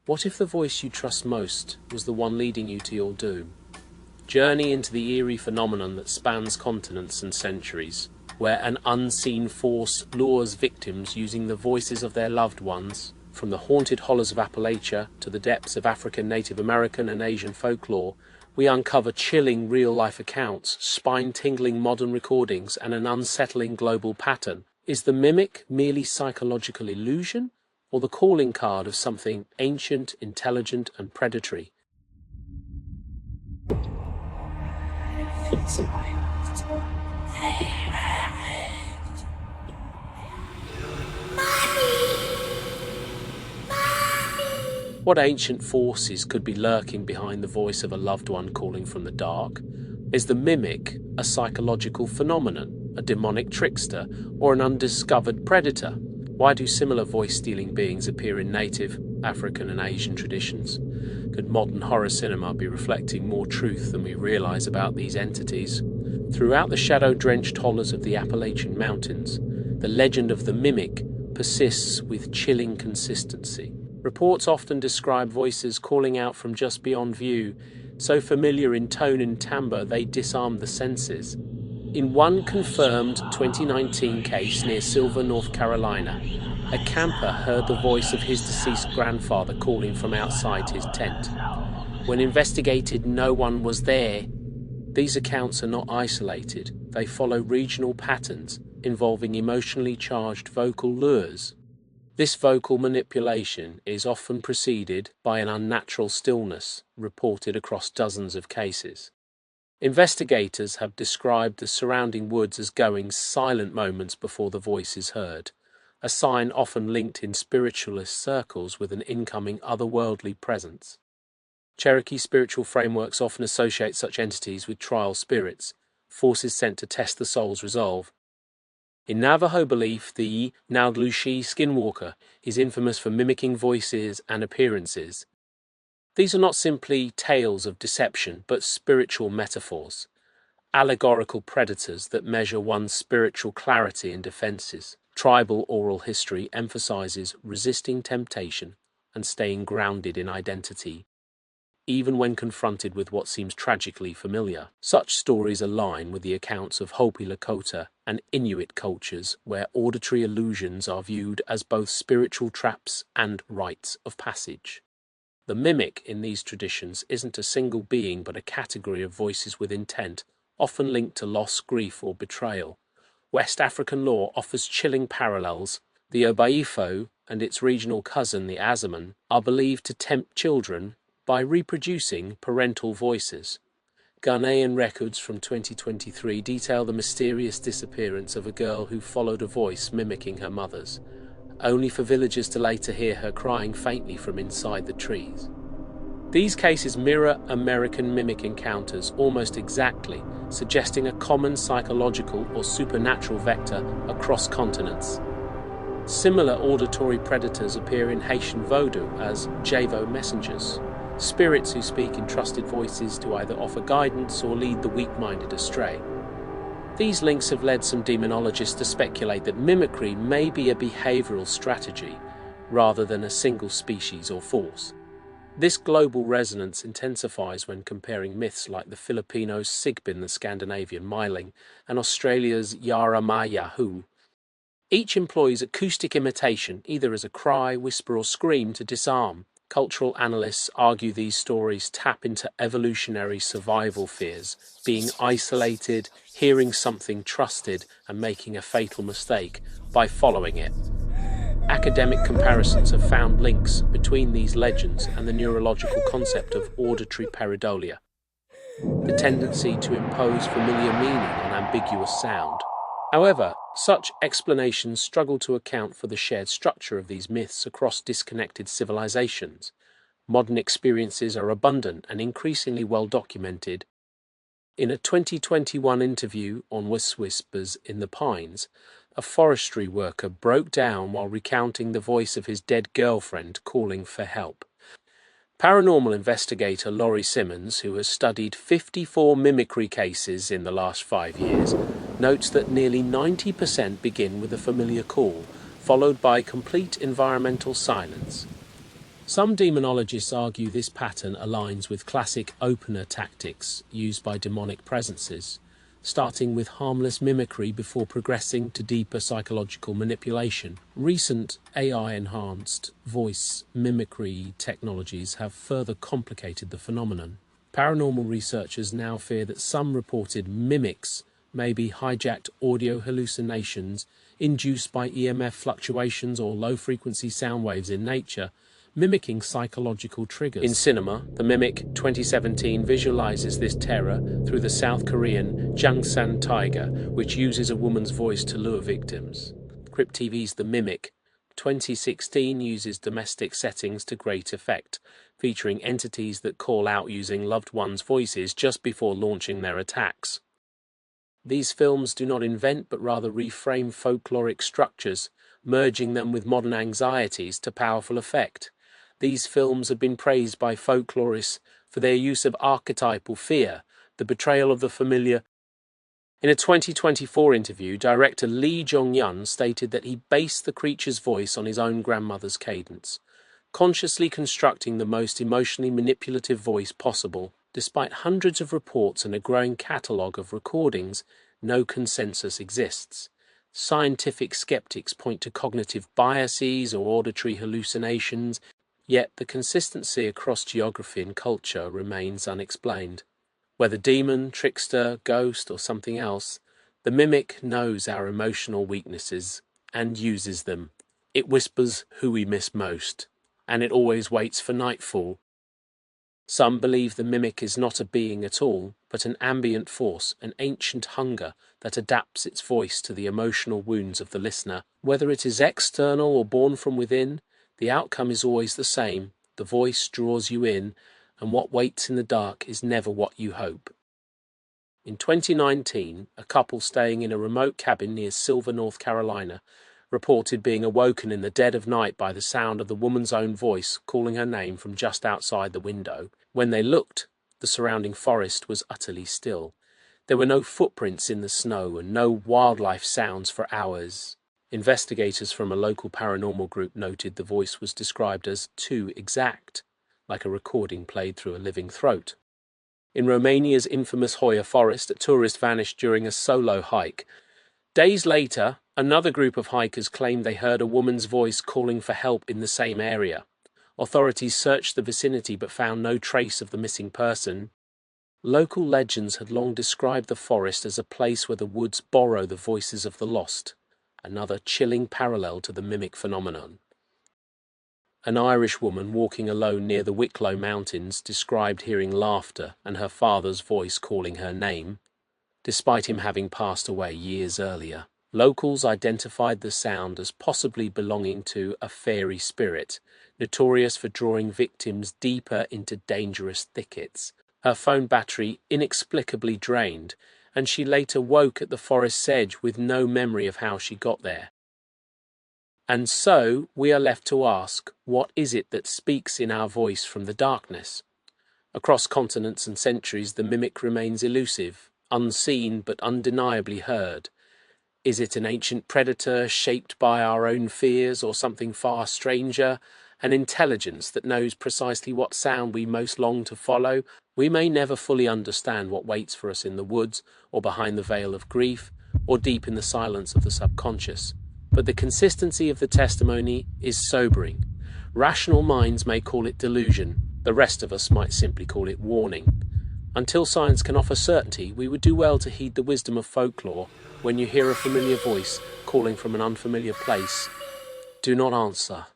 What if the voice you trust most was the one leading you to your doom? Journey into the eerie phenomenon that spans continents and centuries, where an unseen force lures victims using the voices of their loved ones. From the haunted hollows of Appalachia to the depths of African, Native American and Asian folklore, we uncover chilling real-life accounts, spine-tingling modern recordings, and an unsettling global pattern. Is the mimic merely psychological illusion, or the calling card of something ancient, intelligent, and predatory? What ancient forces could be lurking behind the voice of a loved one calling from the dark? Is the mimic a psychological phenomenon, a demonic trickster, or an undiscovered predator? Why do similar voice-stealing beings appear in native, African and Asian traditions? Could modern horror cinema be reflecting more truth than we realize about these entities? Throughout the shadow-drenched hollows of the Appalachian Mountains, the legend of the mimic persists with chilling consistency. Reports often describe voices calling out from just beyond view, so familiar in tone and timbre they disarm the senses. In one confirmed 2019 case near Silver, North Carolina, a camper heard the voice of his deceased grandfather calling from outside his tent. When investigated, no one was there. These accounts are not isolated. They follow regional patterns involving emotionally charged vocal lures. This vocal manipulation is often preceded by an unnatural stillness, reported across dozens of cases. Investigators have described the surrounding woods as going silent moments before the voice is heard, a sign often linked in spiritualist circles with an incoming otherworldly presence. Cherokee spiritual frameworks often associate such entities with trial spirits, forces sent to test the soul's resolve. In Navajo belief, the Naldushi skinwalker is infamous for mimicking voices and appearances. These are not simply tales of deception, but spiritual metaphors, allegorical predators that measure one's spiritual clarity and defenses. Tribal oral history emphasizes resisting temptation and staying grounded in identity, even when confronted with what seems tragically familiar. Such stories align with the accounts of Hopi Lakota and Inuit cultures, where auditory illusions are viewed as both spiritual traps and rites of passage. The mimic in these traditions isn't a single being but a category of voices with intent, often linked to loss, grief, or betrayal. West African lore offers chilling parallels. The Obaifo and its regional cousin, the Azaman, are believed to tempt children by reproducing parental voices. Ghanaian records from 2023 detail the mysterious disappearance of a girl who followed a voice mimicking her mother's, only for villagers to later hear her crying faintly from inside the trees. These cases mirror American mimic encounters almost exactly, suggesting a common psychological or supernatural vector across continents. Similar auditory predators appear in Haitian Vodou as Javo messengers, spirits who speak in trusted voices to either offer guidance or lead the weak-minded astray. These links have led some demonologists to speculate that mimicry may be a behavioral strategy rather than a single species or force. This global resonance intensifies when comparing myths like the Filipino Sigbin, the Scandinavian Myling, and Australia's Yaramayahu. Each employs acoustic imitation, either as a cry, whisper, or scream to disarm. Cultural analysts argue these stories tap into evolutionary survival fears, being isolated, hearing something trusted, and making a fatal mistake by following it. Academic comparisons have found links between these legends and the neurological concept of auditory pareidolia, the tendency to impose familiar meaning on ambiguous sound. However, such explanations struggle to account for the shared structure of these myths across disconnected civilizations. Modern experiences are abundant and increasingly well documented. In a 2021 interview on Whispers in the Pines, a forestry worker broke down while recounting the voice of his dead girlfriend calling for help. Paranormal investigator Laurie Simmons, who has studied 54 mimicry cases in the last 5 years, notes that nearly 90% begin with a familiar call, followed by complete environmental silence. Some demonologists argue this pattern aligns with classic opener tactics used by demonic presences, starting with harmless mimicry before progressing to deeper psychological manipulation. Recent AI-enhanced voice mimicry technologies have further complicated the phenomenon. Paranormal researchers now fear that some reported mimics may be hijacked audio hallucinations induced by EMF fluctuations or low-frequency sound waves in nature, mimicking psychological triggers. In cinema, The Mimic 2017 visualizes this terror through the South Korean Jangsan Tiger, which uses a woman's voice to lure victims. Crypt TV's The Mimic 2016 uses domestic settings to great effect, featuring entities that call out using loved ones' voices just before launching their attacks. These films do not invent but rather reframe folkloric structures, merging them with modern anxieties to powerful effect. These films have been praised by folklorists for their use of archetypal fear, the betrayal of the familiar. In a 2024 interview, director Lee Jong-yun stated that he based the creature's voice on his own grandmother's cadence, consciously constructing the most emotionally manipulative voice possible. Despite hundreds of reports and a growing catalogue of recordings, no consensus exists. Scientific skeptics point to cognitive biases or auditory hallucinations, yet the consistency across geography and culture remains unexplained. Whether demon, trickster, ghost, or something else, the mimic knows our emotional weaknesses and uses them. It whispers who we miss most, and it always waits for nightfall. Some believe the mimic is not a being at all, but an ambient force, an ancient hunger that adapts its voice to the emotional wounds of the listener. Whether it is external or born from within, the outcome is always the same. The voice draws you in, and what waits in the dark is never what you hope. In 2019, a couple staying in a remote cabin near Silver, North Carolina, reported being awoken in the dead of night by the sound of the woman's own voice calling her name from just outside the window. When they looked, the surrounding forest was utterly still. There were no footprints in the snow and no wildlife sounds for hours. Investigators from a local paranormal group noted the voice was described as too exact, like a recording played through a living throat. In Romania's infamous Hoya forest, a tourist vanished during a solo hike. Days later, another group of hikers claimed they heard a woman's voice calling for help in the same area. Authorities searched the vicinity but found no trace of the missing person. Local legends had long described the forest as a place where the woods borrow the voices of the lost, another chilling parallel to the mimic phenomenon. An Irish woman walking alone near the Wicklow Mountains described hearing laughter and her father's voice calling her name, despite him having passed away years earlier. Locals identified the sound as possibly belonging to a fairy spirit, notorious for drawing victims deeper into dangerous thickets. Her phone battery inexplicably drained, and she later woke at the forest's edge with no memory of how she got there. And so we are left to ask, what is it that speaks in our voice from the darkness? Across continents and centuries, the mimic remains elusive, unseen but undeniably heard. Is it an ancient predator shaped by our own fears, or something far stranger, an intelligence that knows precisely what sound we most long to follow? We may never fully understand what waits for us in the woods, or behind the veil of grief, or deep in the silence of the subconscious. But the consistency of the testimony is sobering. Rational minds may call it delusion. The rest of us might simply call it warning. Until science can offer certainty, we would do well to heed the wisdom of folklore. When you hear a familiar voice calling from an unfamiliar place, do not answer.